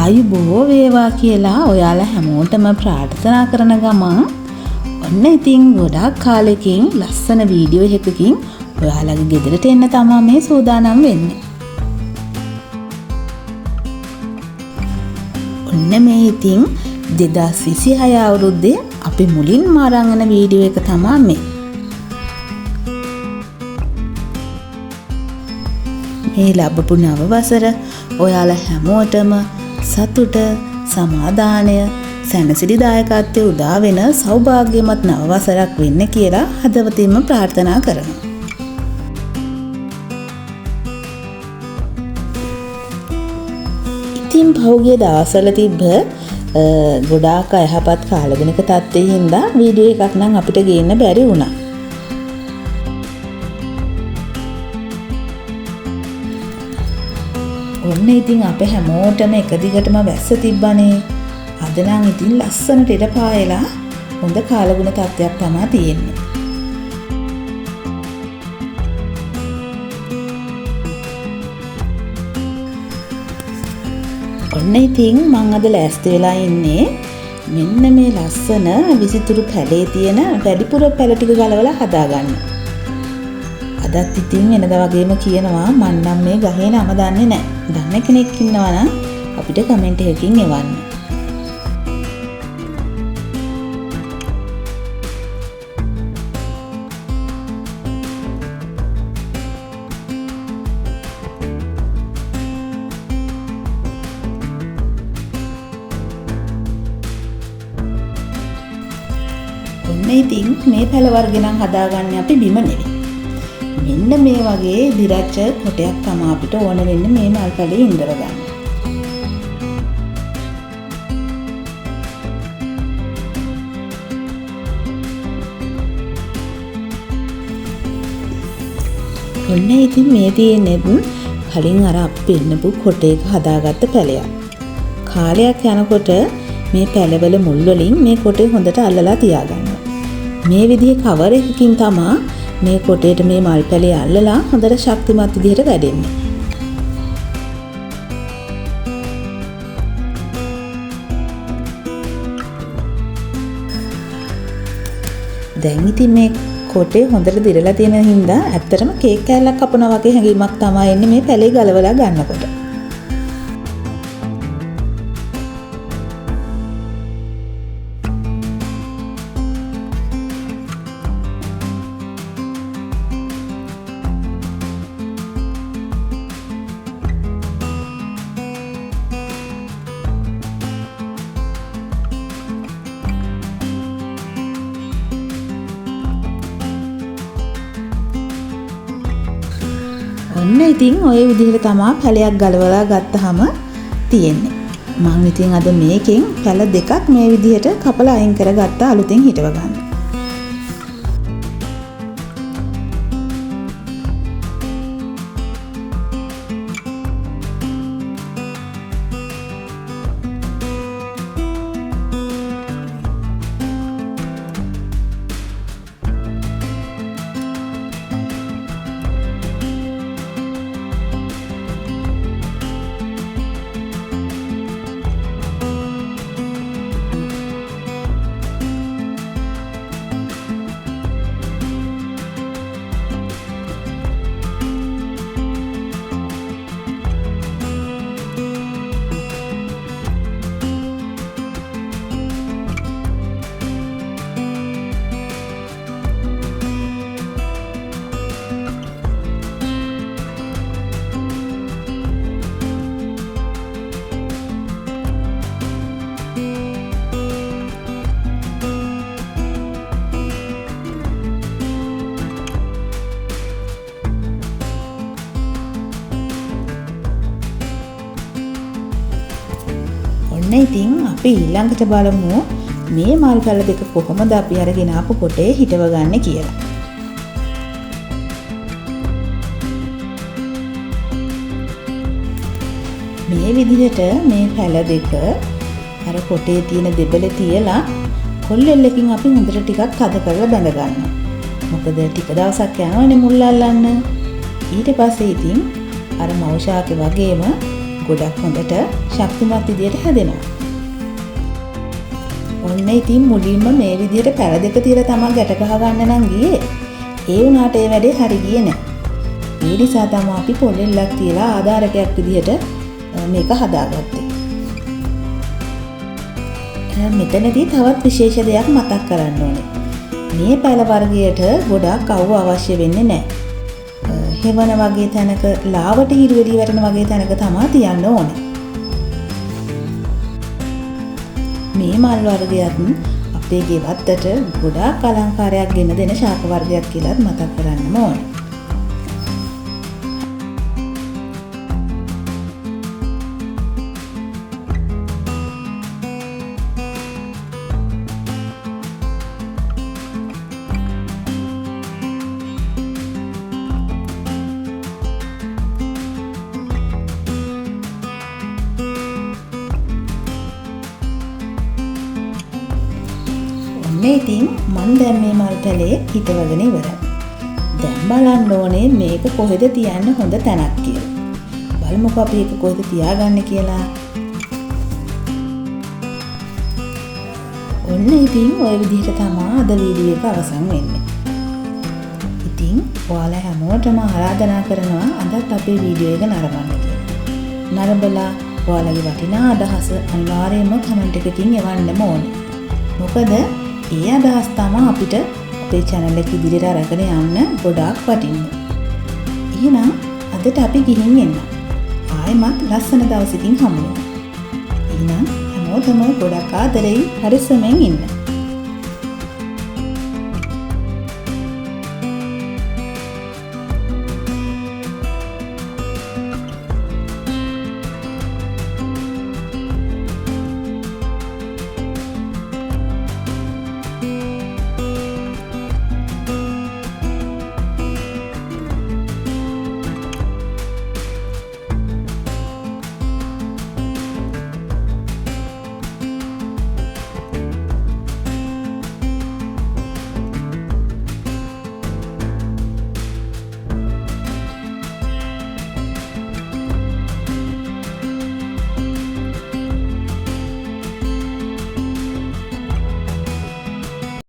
ආයුබෝ වේවා කියලා ඔයාලා හැමෝටම ප්‍රාර්ථනා කරන ගමන් ඔන්න ඉතින් ගොඩාක් කාලෙකින් ලස්සන වීඩියෝ එකකින් ඔයාලගේ ගෙදරට එන්න තමයි මේ සූදානම් වෙන්නේ. ඔන්න මේ ඉතින් 2026 අවුරුද්දේ අපි මුලින්ම අරන් යන වීඩියෝ එක තමයි මේ. මේ ලැබපු නව වසර ඔයාලා හැමෝටම සතුට, සමාදානය, සැනසිලිදායකත්වයේ උදා වෙන සෞභාග්‍යමත් නව වසරක් වෙන්න කියලා හදවතින්ම ප්‍රාර්ථනා කරනවා. ඉතින් පහුගිය දවස්වල තිබ්බ ගොඩාක් අයහපත් කාලගුණික තත්ත්වයෙන් හින්දා වීඩියෝ එකක් නම් අපිට ගේන්න බැරි වුණා. ඔන්න ඉතින් අපේ හැමෝටම එක දිගටම වැස්ස තිබ්බනේ. අද නම් ඉතින් ලස්සනට ඉර පායලා හොඳ කාලගුණ තත්ත්වයක් තමයි තියෙන්නේ. ඔන්න ඉතින් මම අද ලෑස්ති වෙලා ඉන්නේ මෙන්න මේ ලස්සන විසිතුරු පැලේ තියෙන වැඩිපුර පැල ටික ගලවලා හදාගන්න. අදත් ඉතින් වෙනදා වගේම කියනවා මම නම් මේ ගහේ නම දන්නේ නැහැ. දන්න කෙනෙක් ඉන්නවා නම් අපිට කමෙන්ට් එකකින් එවන්න. ඔන්න ඉතින් මේ පැල වර්ග නම් හදාගන්නේ අපි බිම නෙවෙයි. මෙන්න මේ වගේ දිරච්ච කොටයක් තමයි අපිට ඕන වෙන්නේ මේ මල් පැලේ ඉඳව ගන්න. ඔන්න ඉතින් මේ තියෙන්නේ කලින් අර අපි පෙන්නපු කොටයක හදාගත්ත පැලයක්. කාලයක් යනකොට මේ පැලවල මුල් වලින් මේ කොටේ හොඳට අල්ලලා තියාගන්න. මේ විදිහේ කවර් එකකින් තමයි මේ කොටේට මේ මල් පැලේ අල්ලලා හොඳට ශක්තිමත් විදිහට වැඩෙන්නේ. දැන් ඉතින් මේ කොටේ හොඳට දිරලා තියෙන හින්දා ඇත්තටම කේක් කෑල්ලක් කපනවා වගේ හැඟීමක් තමයි එන්නේ මේ පැලේ ගලවලා ගන්නකොට. ඔන්න ඉතින් ඔය විදිහට තමයි පැලයක් ගලවලා ගත්තාම තියෙන්නේ. මම ඉතින් අද මේකෙන් පැල දෙකක් මේ විදිහට කපලා අයින් කරගත්තා අලුතෙන් හිටව ගන්න. ඉතින් අපි ඊළඟට බලමු මේ මල් පැල දෙක කොහොමද අපි අරගෙන ආපු කොටේ හිටව ගන්න කියලා. මේ විදිහට මේ පැල දෙක අර කොටේ තියෙන දෙබල තියලා කොල්ලෙල්ලකින් අපි හොඳට ටිකක් හද කරලා බැඳ ගන්නවා. මොකද ටික දවසක් යනවනේ මුල් අල්ලන්න. ඊට පස්සේ ඉතින් අර මෞෂාකේ වගේම ගොඩක් හොඳට ශක්තිමත් විදියට හැදෙනවා. ඔන්න ඉතින් මුලින්ම මේ විදියට පැල දෙක තියලා තමයි ගැට ගහ ගන්න නම් ගියේ. ඒ වුණාට ඒ වැඩේ හරි ගියේ නැහැ. ඒ නිසා තමයි අපි පොල්ලෙල්ලක් තියලා ආධාරකයක් විදියට මේක හදාගත්තේ. මෙතනදී තවත් විශේෂ දෙයක් මතක් කරන්න ඕනේ. මේ පැල වර්ගයට ගොඩක් අවුව අවශ්‍ය වෙන්නේ නැහැ. හෙවන වගේ තැනක ලාවට හිරු එළිය වැටෙන වගේ තැනක තමයි තියන්න ඕනේ. මේ මල් වර්ගයත් අපේ ගෙවත්තට ගොඩාක් අලංකාරයක් ගෙන දෙන ශාක වර්ගයක් කියලාත් මතක් කරන්නම ඕනේ. ඉතින් මන් දැන් මේ මල් පැලේ හිටවගෙන ඉවරයි. දැන් බලන්න ඕනේ මේක කොහෙද තියන්න හොඳ තැනක් කියලා. බලමුකෝ අපි ඒක කොහෙද තියාගන්න කියලා. ඔන්න ඉතින් ওই විදිහට තමයි අද වීඩියෝ එක අවසන් වෙන්නේ. ඉතින් ඔයාලා හැමෝටම ආරාධනා කරනවා අදත් අපේ වීඩියෝ එක නරඹන්න කියලා. නරඹලා ඔයාලගේ වටිනා අදහස අනිවාර්යයෙන්ම කමෙන්ට් එකකින් එවන්නම ඕනේ. මොකද ඒ අදහස් තමයි අපිට අපේ channel එක ඉදිරියට අරගෙන යන්න ගොඩාක් වටින්නේ. එහෙනම් අදට අපි ගිහින් එන්න. ආයෙමත් ලස්සන දවසකින් හමු වෙමු. එහෙනම් හැමෝටම ගොඩාක් ආදරෙයි පරිස්සමෙන් ඉන්න.